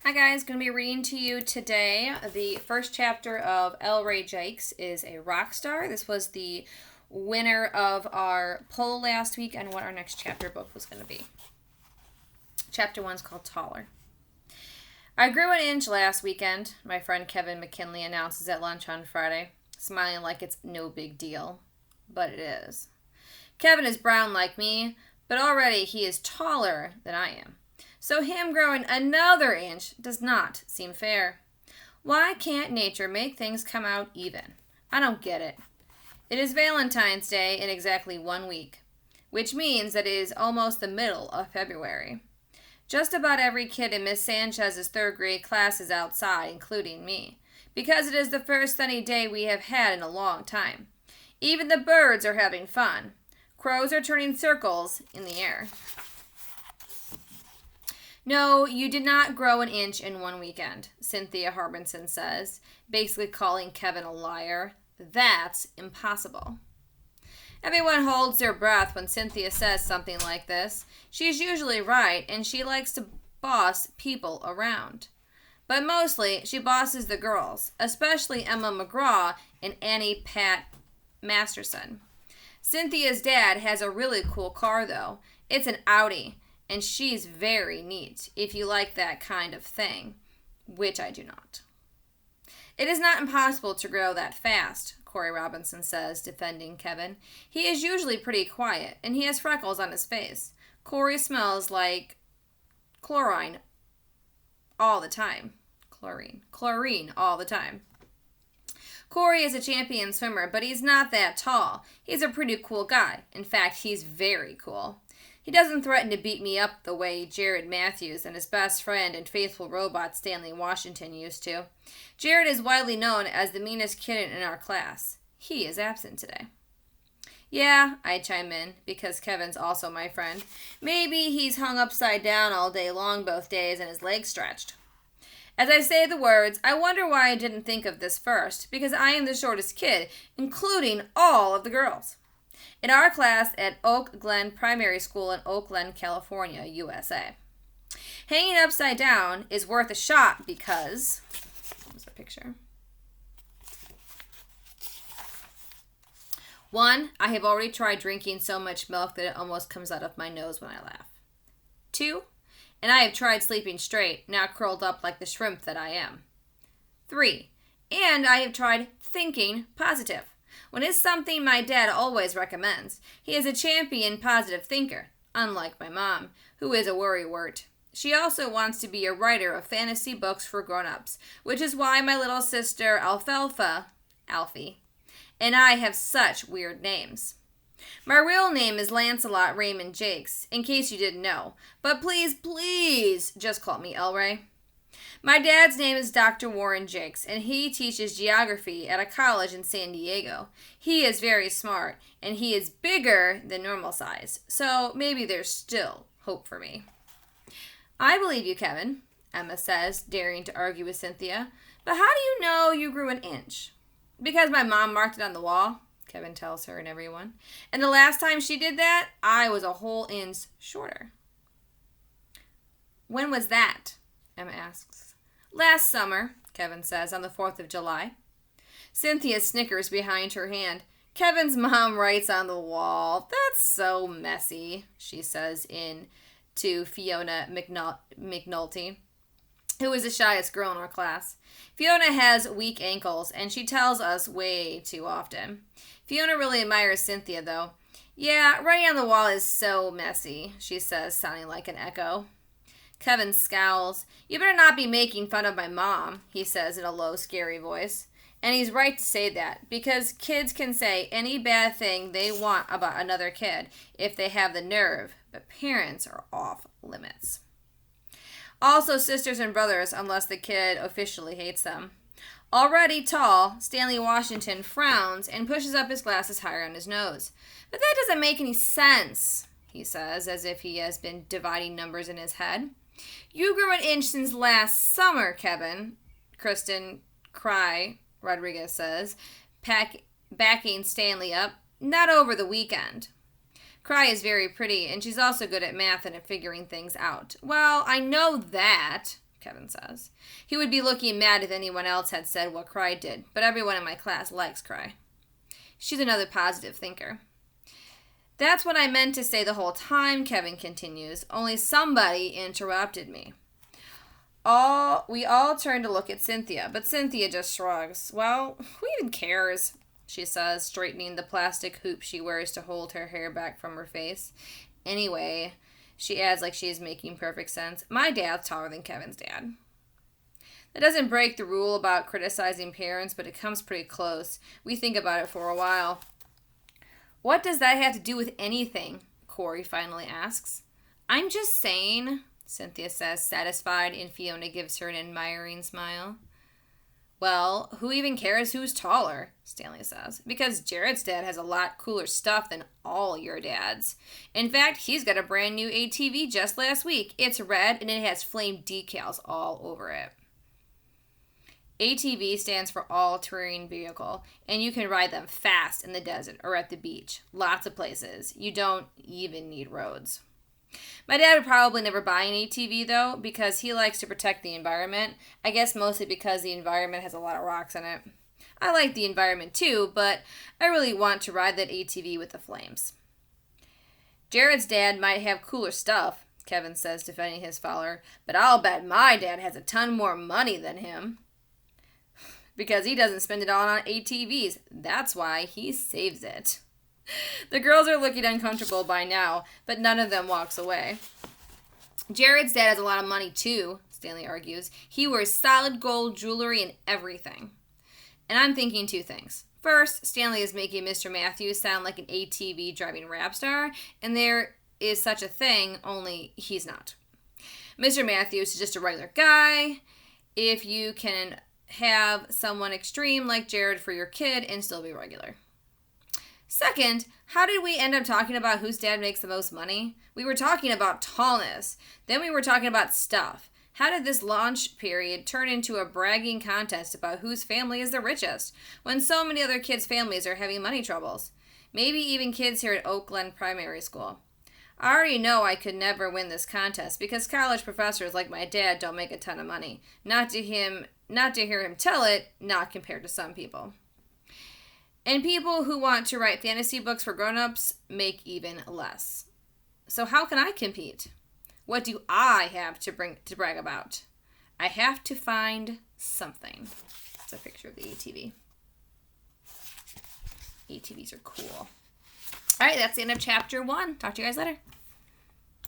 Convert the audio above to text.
Hi guys, going to be reading to you today. The first chapter of Ellray Jakes is a rock star. This was the winner of our poll last week on what our next chapter book was going to be. Chapter 1 is called Taller. I grew an inch last weekend, my friend Kevin McKinley announces at lunch on Friday, smiling like it's no big deal. But it is. Kevin is brown like me, but already he is taller than I am. So him growing another inch does not seem fair. Why can't nature make things come out even? I don't get it. It is Valentine's Day in exactly 1 week, which means that it is almost the middle of February. Just about every kid in Miss Sanchez's third grade class is outside, including me, because it is the first sunny day we have had in a long time. Even the birds are having fun. Crows are turning circles in the air. No, you did not grow an inch in 1 weekend, Cynthia Harbinson says, basically calling Kevin a liar. That's impossible. Everyone holds their breath when Cynthia says something like this. She's usually right, and she likes to boss people around. But mostly, she bosses the girls, especially Emma McGraw and Annie Pat Masterson. Cynthia's dad has a really cool car, though. It's an Audi. And she's very neat, if you like that kind of thing, which I do not. It is not impossible to grow that fast, Corey Robinson says, defending Kevin. He is usually pretty quiet, and he has freckles on his face. Corey smells like chlorine all the time. Chlorine all the time. Corey is a champion swimmer, but he's not that tall. He's a pretty cool guy. In fact, he's very cool. He doesn't threaten to beat me up the way Jared Matthews and his best friend and faithful robot Stanley Washington used to. Jared is widely known as the meanest kid in our class. He is absent today. Yeah, I chime in, because Kevin's also my friend. Maybe he's hung upside down all day long both days and his legs stretched. As I say the words, I wonder why I didn't think of this first, because I am the shortest kid, including all of the girls. In our class at Oak Glen Primary School in Oak Glen, California, USA. Hanging upside down is worth a shot because... Here's a picture. 1, I have already tried drinking so much milk that it almost comes out of my nose when I laugh. 2, and I have tried sleeping straight, now curled up like the shrimp that I am. 3, and I have tried thinking positive. When it's something my dad always recommends. He is a champion positive thinker, unlike my mom, who is a worrywart. She also wants to be a writer of fantasy books for grown-ups, which is why my little sister Alfie, and I have such weird names. My real name is Lancelot Raymond Jakes, in case you didn't know, but please just call me Ellray. My dad's name is Dr. Warren Jakes, and he teaches geography at a college in San Diego. He is very smart, and he is bigger than normal size, so maybe there's still hope for me. I believe you, Kevin, Emma says, daring to argue with Cynthia. But how do you know you grew an inch? Because my mom marked it on the wall, Kevin tells her and everyone. And the last time she did that, I was a whole inch shorter. When was that? Emma asks. Last summer, Kevin says, on the 4th of July. Cynthia snickers behind her hand. Kevin's mom writes on the wall. That's so messy, she says to Fiona McNulty, who is the shyest girl in our class. Fiona has weak ankles, and she tells us way too often. Fiona really admires Cynthia, though. Yeah, writing on the wall is so messy, she says, sounding like an echo. Kevin scowls. You better not be making fun of my mom, he says in a low, scary voice. And he's right to say that, because kids can say any bad thing they want about another kid if they have the nerve, but parents are off limits. Also sisters and brothers, unless the kid officially hates them. Already tall, Stanley Washington frowns and pushes up his glasses higher on his nose. But that doesn't make any sense, he says, as if he has been dividing numbers in his head. You grew an inch since last summer, Kevin, Kristen Rodriguez says, backing Stanley up. Not over the weekend. Cry is very pretty, and she's also good at math and at figuring things out. Well, I know that, Kevin says. He would be looking mad if anyone else had said what Cry did, but everyone in my class likes Cry. She's another positive thinker. That's what I meant to say the whole time, Kevin continues, only somebody interrupted me. We all turn to look at Cynthia, but Cynthia just shrugs. Well, who even cares, she says, straightening the plastic hoop she wears to hold her hair back from her face. Anyway, she adds like she is making perfect sense, my dad's taller than Kevin's dad. That doesn't break the rule about criticizing parents, but it comes pretty close. We think about it for a while. What does that have to do with anything? Corey finally asks. I'm just saying, Cynthia says, satisfied, and Fiona gives her an admiring smile. Well, who even cares who's taller? Stanley says. Because Jared's dad has a lot cooler stuff than all your dads. In fact, he's got a brand new ATV just last week. It's red and it has flame decals all over it. ATV stands for all-terrain vehicle, and you can ride them fast in the desert or at the beach. Lots of places. You don't even need roads. My dad would probably never buy an ATV, though, because he likes to protect the environment. I guess mostly because the environment has a lot of rocks in it. I like the environment, too, but I really want to ride that ATV with the flames. Jared's dad might have cooler stuff, Kevin says, defending his father, but I'll bet my dad has a ton more money than him. Because he doesn't spend it all on ATVs. That's why he saves it. The girls are looking uncomfortable by now, but none of them walks away. Jared's dad has a lot of money too, Stanley argues. He wears solid gold jewelry and everything. And I'm thinking two things. First, Stanley is making Mr. Matthews sound like an ATV driving rap star, and there is such a thing, only he's not. Mr. Matthews is just a regular guy. If you can have someone extreme like Jared for your kid and still be regular. Second, how did we end up talking about whose dad makes the most money? We were talking about tallness. Then we were talking about stuff. How did this launch period turn into a bragging contest about whose family is the richest when so many other kids' families are having money troubles? Maybe even kids here at Oak Glen Primary School. I already know I could never win this contest because college professors like my dad don't make a ton of money. Not to hear him tell it, not compared to some people. And people who want to write fantasy books for grown-ups make even less. So how can I compete? What do I have to brag about? I have to find something. It's a picture of the ATV. ATVs are cool. All right, that's the end of chapter 1. Talk to you guys later.